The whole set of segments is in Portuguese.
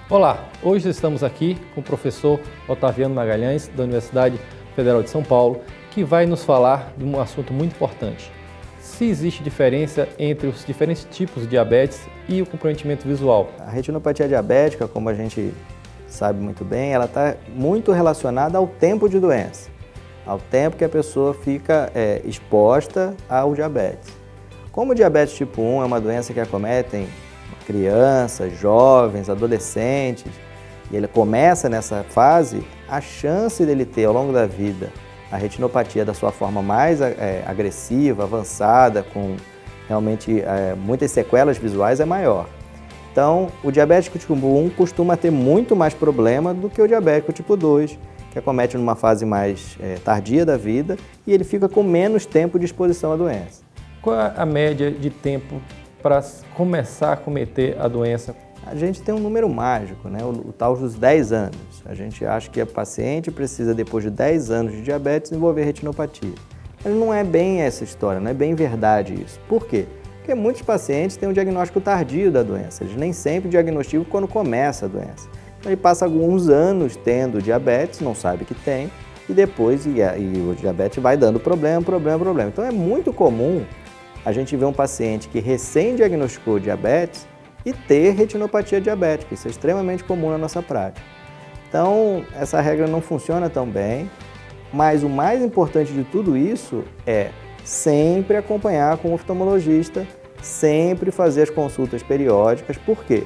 Olá, hoje estamos aqui com o professor Otaviano Magalhães, da Universidade Federal de São Paulo, que vai nos falar de um assunto muito importante. Se existe diferença entre os diferentes tipos de diabetes e o comprometimento visual. A retinopatia diabética, como a gente sabe muito bem, ela está muito relacionada ao tempo de doença, ao tempo que a pessoa fica exposta ao diabetes. Como o diabetes tipo 1 é uma doença que acometem crianças, jovens, adolescentes, e ele começa nessa fase, a chance dele ter ao longo da vida a retinopatia da sua forma mais agressiva, avançada, com realmente muitas sequelas visuais é maior. Então, o diabético tipo 1 costuma ter muito mais problema do que o diabético tipo 2, que acomete numa fase mais tardia da vida e ele fica com menos tempo de exposição à doença. Qual é a média de tempo para começar a cometer a doença? A gente tem um número mágico, né? O tal dos 10 anos. A gente acha que a paciente precisa, depois de 10 anos de diabetes, desenvolver retinopatia. Mas não é bem essa história, não é bem verdade isso. Por quê? Porque muitos pacientes têm um diagnóstico tardio da doença. Eles nem sempre diagnosticam quando começa a doença. Então, ele passa alguns anos tendo diabetes, não sabe que tem, e depois o diabetes vai dando problema. Então, é muito comum a gente ver um paciente que recém-diagnosticou diabetes e ter retinopatia diabética. Isso é extremamente comum na nossa prática. Então, essa regra não funciona tão bem, mas o mais importante de tudo isso é sempre acompanhar com o oftalmologista, sempre fazer as consultas periódicas. Por quê?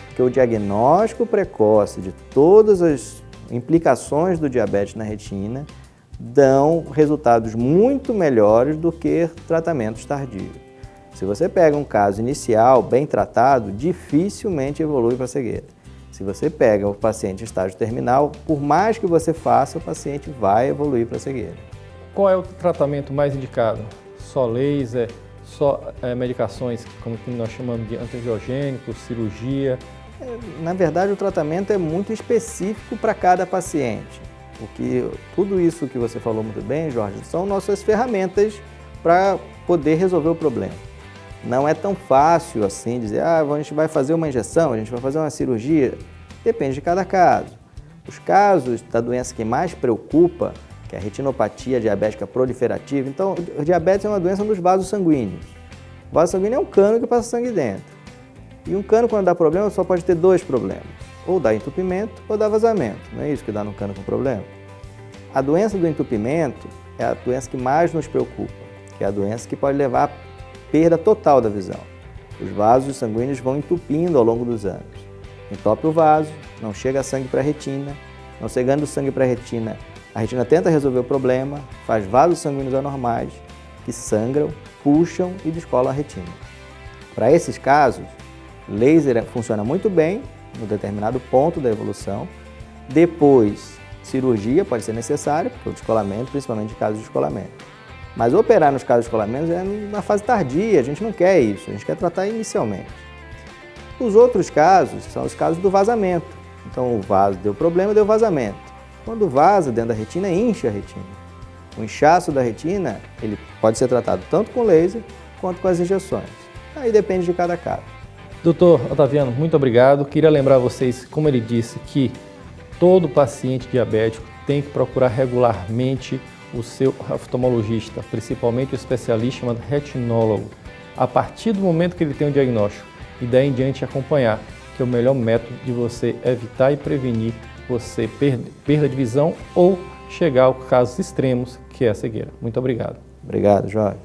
Porque o diagnóstico precoce de todas as implicações do diabetes na retina dão resultados muito melhores do que tratamentos tardios. Se você pega um caso inicial, bem tratado, dificilmente evolui para cegueira. Se você pega o paciente em estágio terminal, por mais que você faça, o paciente vai evoluir para cegueira. Qual é o tratamento mais indicado? Só laser, só medicações, como que nós chamamos de antiangiogênicos, cirurgia? Na verdade, o tratamento é muito específico para cada paciente. Tudo isso que você falou muito bem, Jorge, são nossas ferramentas para poder resolver o problema. Não é tão fácil assim dizer, a gente vai fazer uma injeção, a gente vai fazer uma cirurgia. Depende de cada caso. Os casos da doença que mais preocupa, que é a retinopatia diabética proliferativa, então o diabetes é uma doença dos vasos sanguíneos. O vaso sanguíneo é um cano que passa sangue dentro. E um cano, quando dá problema, só pode ter dois problemas. Ou dá entupimento ou dá vazamento. Não é isso que dá no cano com problema? A doença do entupimento é a doença que mais nos preocupa, que é a doença que pode levar à perda total da visão. Os vasos sanguíneos vão entupindo ao longo dos anos. Entope o vaso, não chega sangue para a retina, não chegando sangue para a retina tenta resolver o problema, faz vasos sanguíneos anormais que sangram, puxam e descolam a retina. Para esses casos, laser funciona muito bem no determinado ponto da evolução. Depois, cirurgia pode ser necessária, porque o descolamento, principalmente em casos de descolamento. Mas operar nos casos de descolamento é na fase tardia, a gente não quer isso, a gente quer tratar inicialmente. Os outros casos são os casos do vazamento. Então, o vaso deu problema, deu vazamento. Quando vaza dentro da retina, incha a retina. O inchaço da retina, ele pode ser tratado tanto com laser quanto com as injeções. Aí depende de cada caso. Doutor Otaviano, muito obrigado. Queria lembrar vocês, como ele disse, que todo paciente diabético tem que procurar regularmente o seu oftalmologista, principalmente o especialista chamado retinólogo, a partir do momento que ele tem o diagnóstico e daí em diante acompanhar, que é o melhor método de você evitar e prevenir você perda de visão ou chegar aos casos extremos, que é a cegueira. Muito obrigado. Obrigado, Jorge.